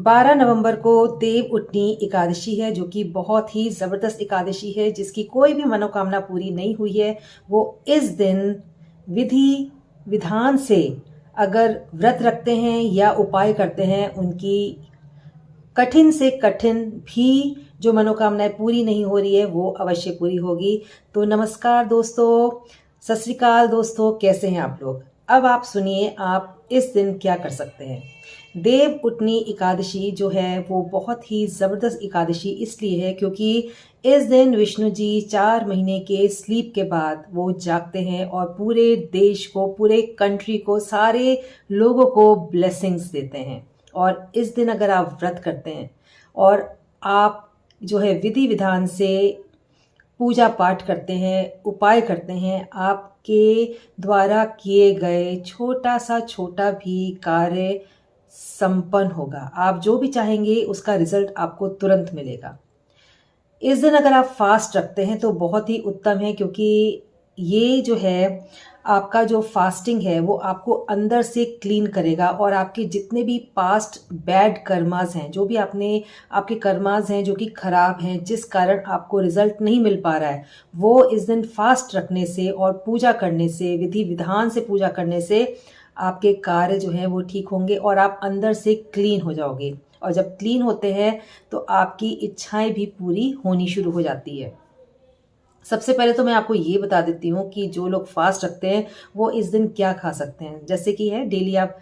12 नवंबर को देव उठनी एकादशी है, जो कि बहुत ही ज़बरदस्त एकादशी है। जिसकी कोई भी मनोकामना पूरी नहीं हुई है, वो इस दिन विधि विधान से अगर व्रत रखते हैं या उपाय करते हैं, उनकी कठिन से कठिन भी जो मनोकामनाएं पूरी नहीं हो रही है वो अवश्य पूरी होगी। तो नमस्कार दोस्तों, सत श्री अकाल दोस्तों, कैसे हैं आप लोग। अब आप सुनिए, आप इस दिन क्या कर सकते हैं। देव उठनी एकादशी जो है वो बहुत ही ज़बरदस्त एकादशी इसलिए है क्योंकि इस दिन विष्णु जी 4 महीने के स्लीप के बाद वो जागते हैं और पूरे देश को, पूरे कंट्री को, सारे लोगों को ब्लेसिंग्स देते हैं। और इस दिन अगर आप व्रत करते हैं और आप जो है विधि विधान से पूजा पाठ करते हैं, उपाय करते हैं, आपके द्वारा किए गए छोटा सा छोटा भी कार्य संपन्न होगा। आप जो भी चाहेंगे उसका रिजल्ट आपको तुरंत मिलेगा। इस दिन अगर आप फास्ट रखते हैं तो बहुत ही उत्तम है, क्योंकि ये जो है आपका जो फास्टिंग है वो आपको अंदर से क्लीन करेगा और आपके जितने भी पास्ट बैड कर्मास हैं, जो भी आपके कर्मास हैं जो कि खराब हैं, जिस कारण आपको रिजल्ट नहीं मिल पा रहा है, वो इस दिन फास्ट रखने से और पूजा करने से, विधि विधान से पूजा करने से आपके कार्य जो हैं वो ठीक होंगे और आप अंदर से क्लीन हो जाओगे। और जब क्लीन होते हैं तो आपकी इच्छाएं भी पूरी होनी शुरू हो जाती है। सबसे पहले तो मैं आपको ये बता देती हूँ कि जो लोग फास्ट रखते हैं वो इस दिन क्या खा सकते हैं। जैसे कि है डेली आप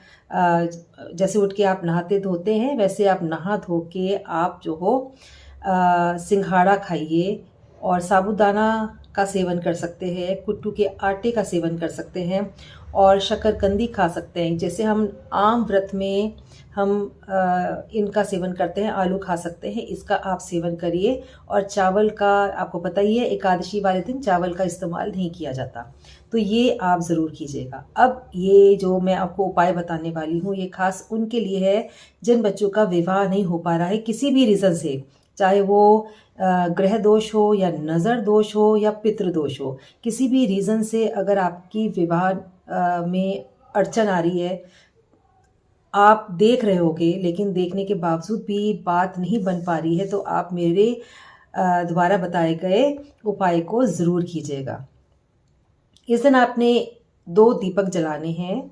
जैसे उठ के आप नहाते धोते हैं, वैसे आप नहा धो के आप जो हो सिंघाड़ा खाइए और साबूदाना का सेवन कर सकते हैं, कुट्टू के आटे का सेवन कर सकते हैं और शक्करकंदी खा सकते हैं। जैसे हम आम व्रत में हम इनका सेवन करते हैं, आलू खा सकते हैं, इसका आप सेवन करिए। और चावल का आपको पता ही है, एकादशी वाले दिन चावल का इस्तेमाल नहीं किया जाता, तो ये आप ज़रूर कीजिएगा। अब ये जो मैं आपको उपाय बताने वाली हूँ ये खास उनके लिए है जिन बच्चों का विवाह नहीं हो पा रहा है किसी भी रीज़न से, चाहे वो ग्रह दोष हो या नज़र दोष हो या पितृ दोष हो। किसी भी रीज़न से अगर आपकी विवाह में अड़चन आ रही है, आप देख रहे होगे लेकिन देखने के बावजूद भी बात नहीं बन पा रही है, तो आप मेरे द्वारा बताए गए उपाय को ज़रूर कीजिएगा। इस दिन आपने 2 दीपक जलाने हैं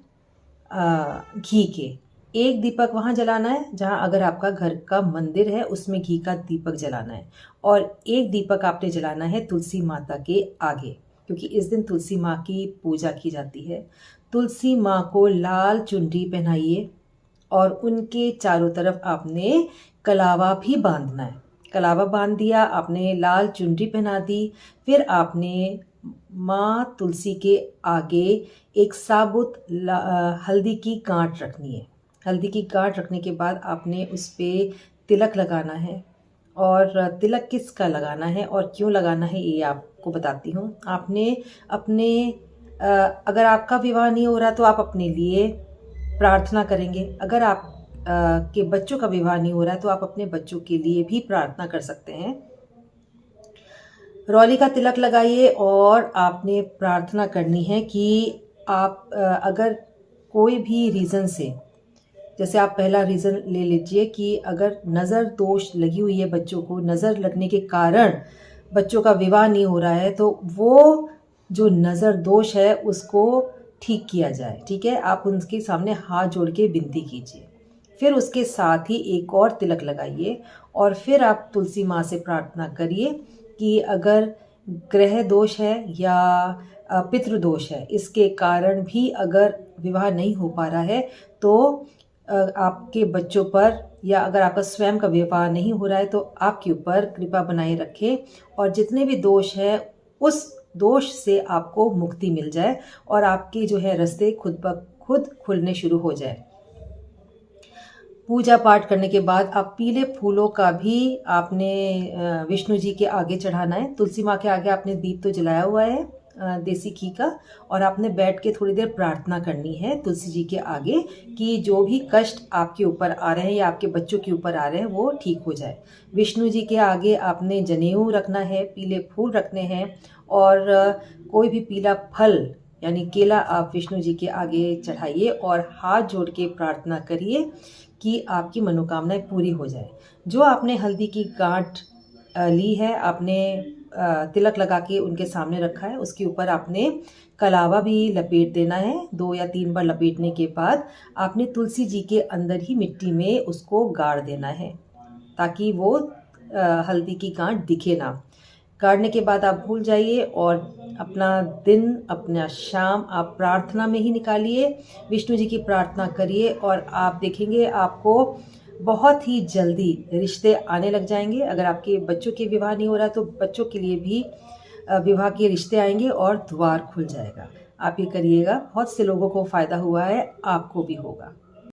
घी के। एक दीपक वहाँ जलाना है जहाँ अगर आपका घर का मंदिर है उसमें घी का दीपक जलाना है, और एक दीपक आपने जलाना है तुलसी माता के आगे, क्योंकि इस दिन तुलसी माँ की पूजा की जाती है। तुलसी माँ को लाल चुनरी पहनाइए और उनके चारों तरफ आपने कलावा भी बांधना है। कलावा बांध दिया, आपने लाल चुनरी पहना दी, फिर आपने माँ तुलसी के आगे एक साबुत हल्दी की गांठ रखनी है। हल्दी की गांठ रखने के बाद आपने उस पर तिलक लगाना है, और तिलक किसका लगाना है और क्यों लगाना है ये आपको बताती हूँ। आपने अपने अगर आपका विवाह नहीं हो रहा तो आप अपने लिए प्रार्थना करेंगे। अगर आप के बच्चों का विवाह नहीं हो रहा है तो आप अपने बच्चों के लिए भी प्रार्थना कर सकते हैं। रौली का तिलक लगाइए और आपने प्रार्थना करनी है कि आप अगर कोई भी रीज़न से, जैसे आप पहला रीज़न ले लीजिए कि अगर नज़र दोष लगी हुई है, बच्चों को नज़र लगने के कारण बच्चों का विवाह नहीं हो रहा है, तो वो जो नज़र दोष है उसको ठीक किया जाए। ठीक है, आप उनके सामने हाथ जोड़ के विनती कीजिए। फिर उसके साथ ही एक और तिलक लगाइए और फिर आप तुलसी माँ से प्रार्थना करिए कि अगर ग्रह दोष है या पितृ दोष है, इसके कारण भी अगर विवाह नहीं हो पा रहा है तो आपके बच्चों पर, या अगर आपका स्वयं का विवाह नहीं हो रहा है तो आपके ऊपर कृपा बनाए रखें, और जितने भी दोष हैं उस दोष से आपको मुक्ति मिल जाए और आपके जो है रास्ते खुद ब खुद खुलने शुरू हो जाए। पूजा पाठ करने के बाद आप पीले फूलों का भी आपने विष्णु जी के आगे चढ़ाना है। तुलसी माँ के आगे आपने दीप तो जलाया हुआ है देसी घी का, और आपने बैठ के थोड़ी देर प्रार्थना करनी है तुलसी जी के आगे कि जो भी कष्ट आपके ऊपर आ रहे हैं या आपके बच्चों के ऊपर आ रहे हैं वो ठीक हो जाए। विष्णु जी के आगे आपने जनेऊ रखना है, पीले फूल रखने हैं, और कोई भी पीला फल यानी केला आप विष्णु जी के आगे चढ़ाइए और हाथ जोड़ के प्रार्थना करिए कि आपकी मनोकामनाएं पूरी हो जाए। जो आपने हल्दी की गांठ ली है, आपने तिलक लगा के उनके सामने रखा है, उसके ऊपर आपने कलावा भी लपेट देना है। 2 या 3 बार लपेटने के बाद आपने तुलसी जी के अंदर ही मिट्टी में उसको गाड़ देना है, ताकि वो हल्दी की गांठ दिखे ना। गाड़ने के बाद आप भूल जाइए और अपना दिन, अपना शाम आप प्रार्थना में ही निकालिए, विष्णु जी की प्रार्थना करिए और आप देखेंगे आपको बहुत ही जल्दी रिश्ते आने लग जाएंगे। अगर आपके बच्चों के विवाह नहीं हो रहा तो बच्चों के लिए भी विवाह के रिश्ते आएंगे और द्वार खुल जाएगा। आप ये करिएगा, बहुत से लोगों को फ़ायदा हुआ है, आपको भी होगा।